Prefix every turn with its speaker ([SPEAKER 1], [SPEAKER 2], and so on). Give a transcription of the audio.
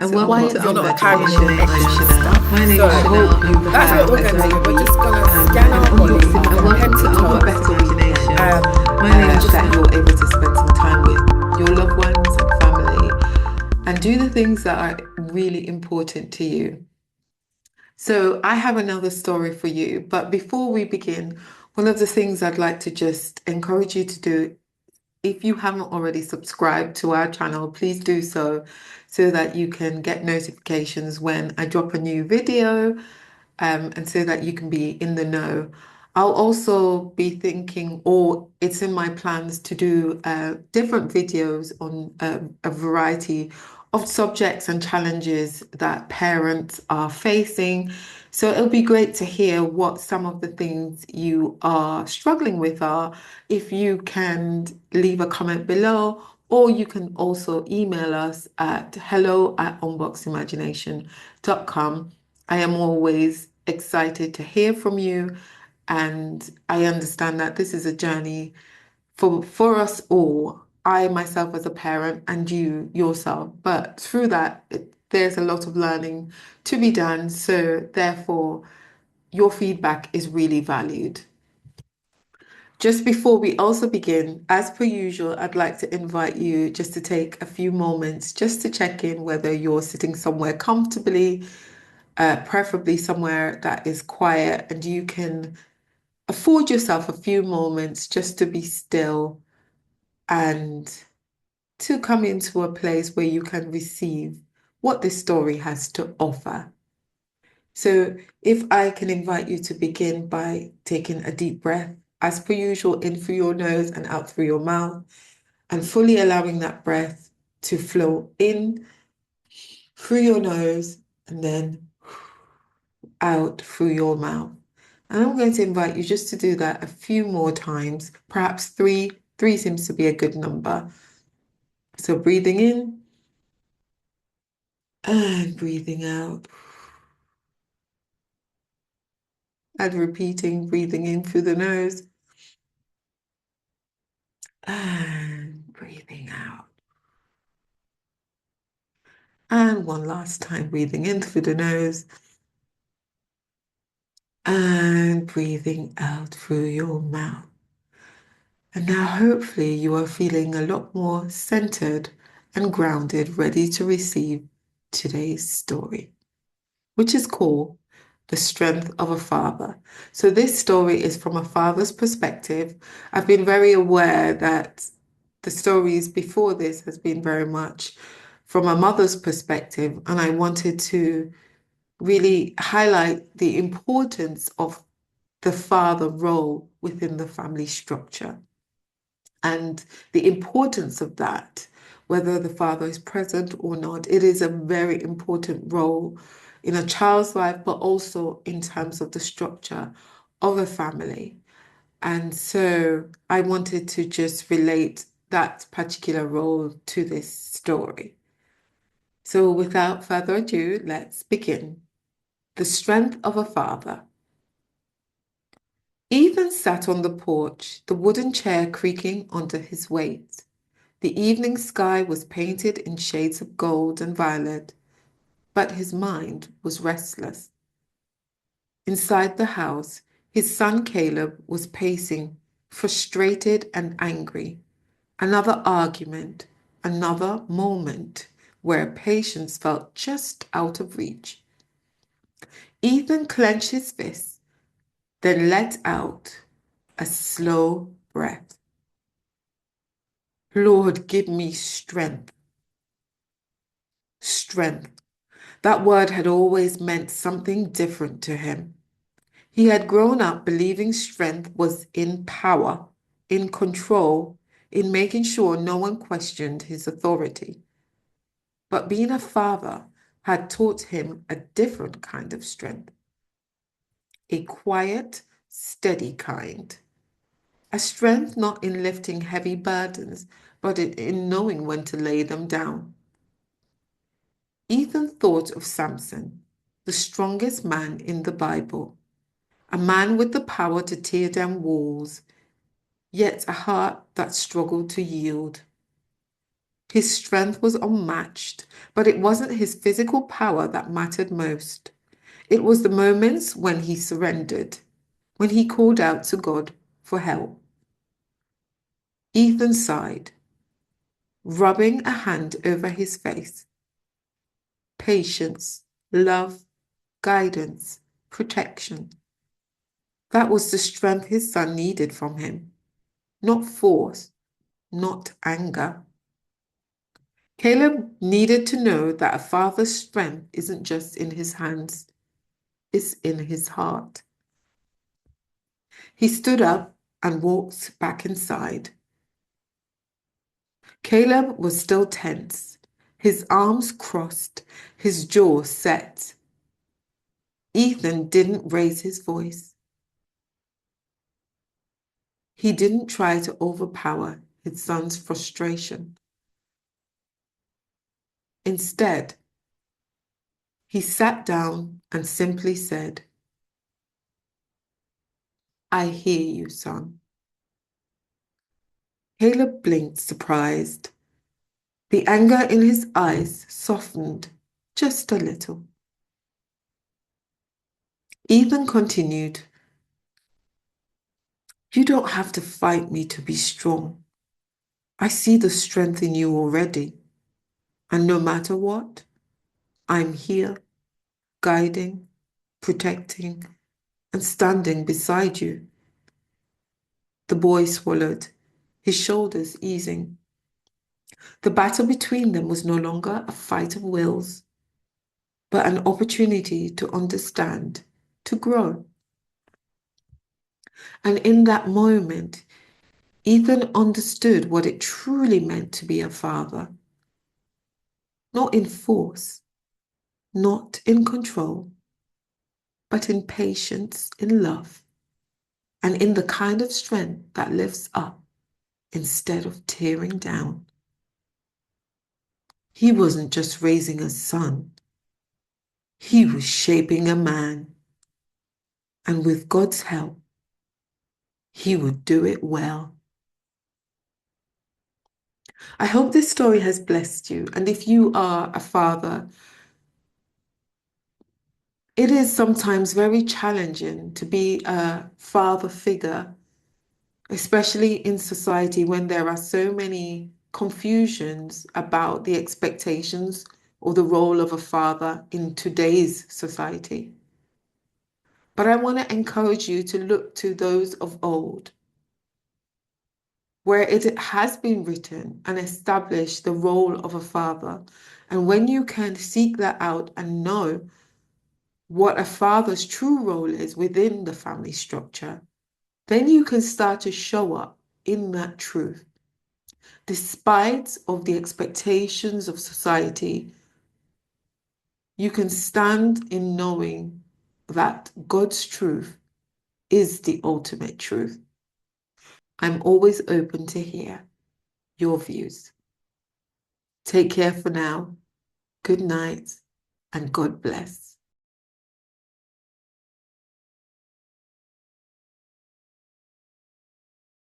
[SPEAKER 1] and
[SPEAKER 2] So
[SPEAKER 1] welcome
[SPEAKER 2] why
[SPEAKER 1] to
[SPEAKER 2] is it not
[SPEAKER 1] Imagination
[SPEAKER 2] carrying extra
[SPEAKER 1] Unleashed.
[SPEAKER 2] stuff?
[SPEAKER 1] My name
[SPEAKER 2] So
[SPEAKER 1] is Chanel, and
[SPEAKER 2] that's what we're gonna do. We're just gonna scan
[SPEAKER 1] an
[SPEAKER 2] our body
[SPEAKER 1] unboxing and
[SPEAKER 2] from head
[SPEAKER 1] welcome
[SPEAKER 2] to
[SPEAKER 1] to our
[SPEAKER 2] toe.
[SPEAKER 1] better imagination. My name is
[SPEAKER 2] Just
[SPEAKER 1] that you're able to spend some time with your loved ones and family and do the things that are really important to you. So I have another story for you, but before we begin, one of the things I'd like to just encourage you to do, if you haven't already subscribed to our channel, please do so that you can get notifications when I drop a new video, and so that you can be in the know. I'll also be thinking, or it's in my plans to do different videos on a variety of subjects and challenges that parents are facing. So it'll be great to hear what some of the things you are struggling with are. If you can leave a comment below, or you can also email us at hello@unboximagination.com. I am always excited to hear from you, and I understand that this is a journey for us all. I myself as a parent and you yourself, but through that, there's a lot of learning to be done. So therefore, your feedback is really valued. Just before we also begin, as per usual, I'd like to invite you just to take a few moments just to check in whether you're sitting somewhere comfortably, preferably somewhere that is quiet, and you can afford yourself a few moments just to be still and to come into a place where you can receive what this story has to offer. So, if I can invite you to begin by taking a deep breath, as per usual, in through your nose and out through your mouth, and fully allowing that breath to flow in through your nose and then out through your mouth. And I'm going to invite you just to do that a few more times, perhaps three. Three seems to be a good number. So breathing in and breathing out. And repeating, breathing in through the nose and breathing out. And one last time, breathing in through the nose and breathing out through your mouth. And now hopefully you are feeling a lot more centered and grounded, ready to receive today's story, which is called The Strength of a Father. So this story is from a father's perspective. I've been very aware that the stories before this has been very much from a mother's perspective, and I wanted to really highlight the importance of the father role within the family structure and the importance of that, whether the father is present or not. It is a very important role in a child's life, but also in terms of the structure of a family. And so I wanted to just relate that particular role to this story. So without further ado, let's begin. The Strength of a Father. Ethan sat on the porch, the wooden chair creaking under his weight. The evening sky was painted in shades of gold and violet, but his mind was restless. Inside the house, his son Caleb was pacing, frustrated and angry. Another argument, another moment where patience felt just out of reach. Ethan clenched his fists, then let out a slow breath. Lord, give me strength. Strength. That word had always meant something different to him. He had grown up believing strength was in power, in control, in making sure no one questioned his authority. But being a father had taught him a different kind of strength, a quiet, steady kind. A strength not in lifting heavy burdens, but in knowing when to lay them down. Ethan thought of Samson, the strongest man in the Bible, a man with the power to tear down walls, yet a heart that struggled to yield. His strength was unmatched, but it wasn't his physical power that mattered most. It was the moments when he surrendered, when he called out to God for help. Ethan sighed, rubbing a hand over his face. Patience, love, guidance, protection. That was the strength his son needed from him. Not force, not anger. Caleb needed to know that a father's strength isn't just in his hands, it's in his heart. He stood up and walked back inside. Caleb was still tense, his arms crossed, his jaw set. Ethan didn't raise his voice. He didn't try to overpower his son's frustration. Instead, he sat down and simply said, I hear you, son. Caleb blinked, surprised. The anger in his eyes softened just a little. Ethan continued, You don't have to fight me to be strong. I see the strength in you already. And no matter what, I'm here, guiding, protecting, and standing beside you. The boy swallowed, his shoulders easing. The battle between them was no longer a fight of wills, but an opportunity to understand, to grow. And in that moment, Ethan understood what it truly meant to be a father. Not in force, not in control, but in patience, in love, and in the kind of strength that lifts up instead of tearing down. He wasn't just raising a son, he was shaping a man. And with God's help, he would do it well. I hope this story has blessed you. And if you are a father, it is sometimes very challenging to be a father figure, especially in society when there are so many confusions about the expectations or the role of a father in today's society. But I want to encourage you to look to those of old, where it has been written and established the role of a father. And when you can seek that out and know what a father's true role is within the family structure, then you can start to show up in that truth. Despite of the expectations of society, you can stand in knowing that God's truth is the ultimate truth. I'm always open to hear your views. Take care for now. Good night and God bless.